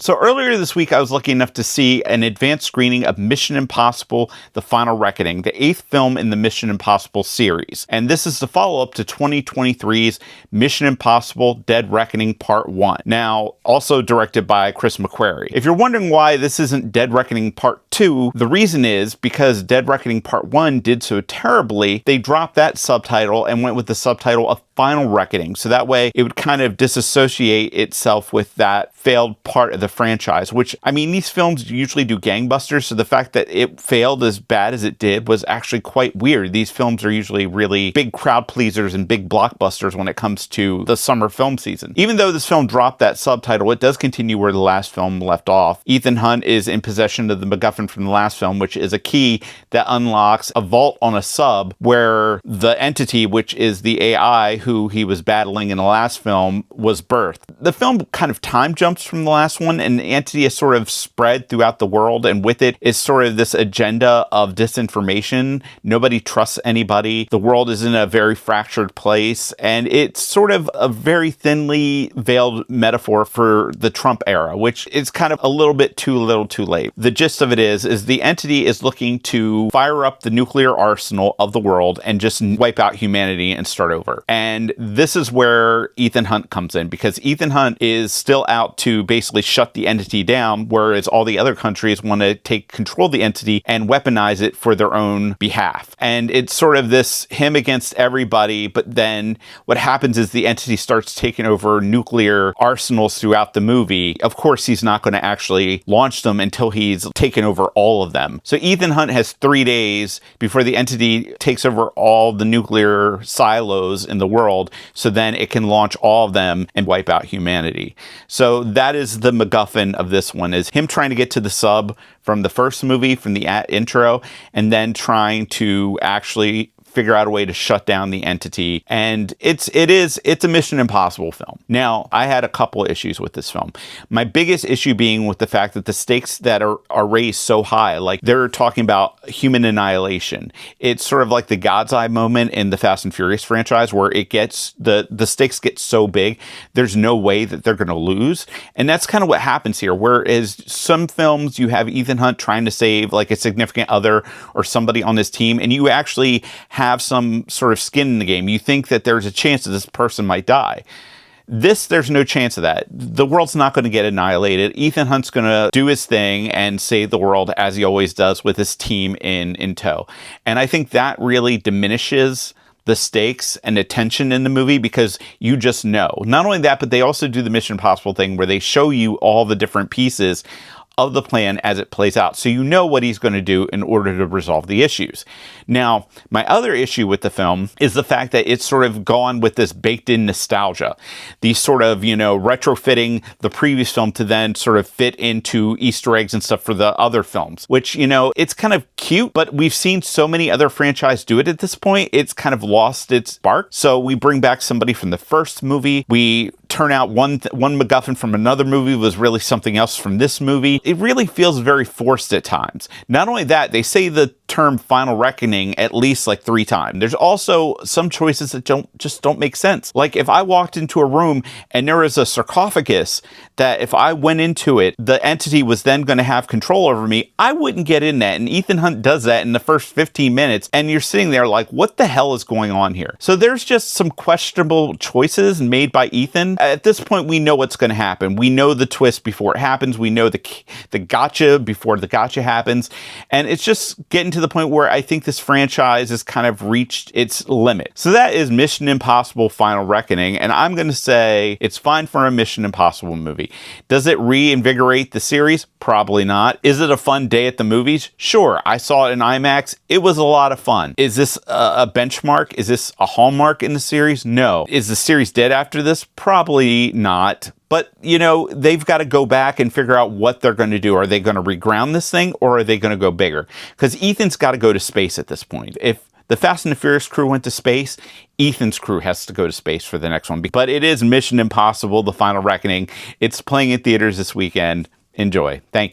So earlier this week, I was lucky enough to see an advanced screening of Mission Impossible: The Final Reckoning, the 8th film in the Mission Impossible series. And this is the follow-up to 2023's Mission Impossible: Dead Reckoning Part 1. Now, also directed by Chris McQuarrie. If you're wondering why this isn't Dead Reckoning Part 2, the reason is because Dead Reckoning Part 1 did so terribly, they dropped that subtitle and went with the subtitle of Final Reckoning. So that way it would kind of disassociate itself with that failed part of the franchise, which, I mean, these films usually do gangbusters, so the fact that it failed as bad as it did was actually quite weird. These films are usually really big crowd pleasers and big blockbusters when it comes to the summer film season. Even though this film dropped that subtitle, it does continue where the last film left off. Ethan Hunt is in possession of the MacGuffin from the last film, which is a key that unlocks a vault on a sub where the entity, which is the AI who he was battling in the last film, was birthed. The film kind of time jumps from the last one, and the entity is sort of spread throughout the world, and with it is sort of this agenda of disinformation. Nobody trusts anybody. The world is in a very fractured place, and it's sort of a very thinly veiled metaphor for the Trump era, which is kind of a little bit too little too late. The gist of it is the entity is looking to fire up the nuclear arsenal of the world and just wipe out humanity and start over. And this is where Ethan Hunt comes in, because Ethan Hunt is still out to basically shut the entity down, whereas all the other countries want to take control of the entity and weaponize it for their own behalf. And it's sort of this him against everybody, but then what happens is the entity starts taking over nuclear arsenals throughout the movie. Of course, he's not going to actually launch them until he's taken over all of them. So Ethan Hunt has 3 days before the entity takes over all the nuclear silos in the world, so then it can launch all of them and wipe out humanity. So that is the MacGuffin of this one, is him trying to get to the sub from the first movie, from the intro, and then trying to actually figure out a way to shut down the entity. And it's a Mission Impossible film. Now, I had a couple of issues with this film. My biggest issue being with the fact that the stakes that are raised so high, like they're talking about human annihilation. It's sort of like the God's Eye moment in the Fast and Furious franchise, where it gets, the stakes get so big, there's no way that they're going to lose. And that's kind of what happens here. Whereas some films, you have Ethan Hunt trying to save like a significant other or somebody on his team, and you actually have some sort of skin in the game. You think that there's a chance that this person might die. There's no chance of that. The world's not going to get annihilated. Ethan Hunt's going to do his thing and save the world, as he always does, with his team in tow. And I think that really diminishes the stakes and the tension in the movie, because you just know. Not only that, but they also do the Mission Impossible thing where they show you all the different pieces of the plan as it plays out, so you know what he's going to do in order to resolve the issues. Now, my other issue with the film is the fact that it's sort of gone with this baked-in nostalgia, these sort of, retrofitting the previous film to then sort of fit into Easter eggs and stuff for the other films, which, it's kind of cute, but we've seen so many other franchises do it at this point, it's kind of lost its spark. So we bring back somebody from the first movie, we turn out one MacGuffin from another movie was really something else from this movie. It really feels very forced at times. Not only that, they say the term Final Reckoning at least like 3 times. There's also some choices that just don't make sense. Like if I walked into a room and there was a sarcophagus that if I went into it, the entity was then going to have control over me, I wouldn't get in that. And Ethan Hunt does that in the first 15 minutes. And you're sitting there like, what the hell is going on here? So there's just some questionable choices made by Ethan. At this point, we know what's going to happen. We know the twist before it happens. We know the gotcha before the gotcha happens. And it's just getting to the point where I think this franchise has kind of reached its limit. So that is Mission Impossible: Final Reckoning. And I'm going to say it's fine for a Mission Impossible movie. Does it reinvigorate the series? Probably not. Is it a fun day at the movies? Sure. I saw it in IMAX. It was a lot of fun. Is this a benchmark? Is this a hallmark in the series? No. Is the series dead after this? Probably not. But, they've got to go back and figure out what they're going to do. Are they going to reground this thing, or are they going to go bigger? Because Ethan's got to go to space at this point. If the Fast and the Furious crew went to space, Ethan's crew has to go to space for the next one. But it is Mission Impossible: The Final Reckoning. It's playing in theaters this weekend. Enjoy. Thank you.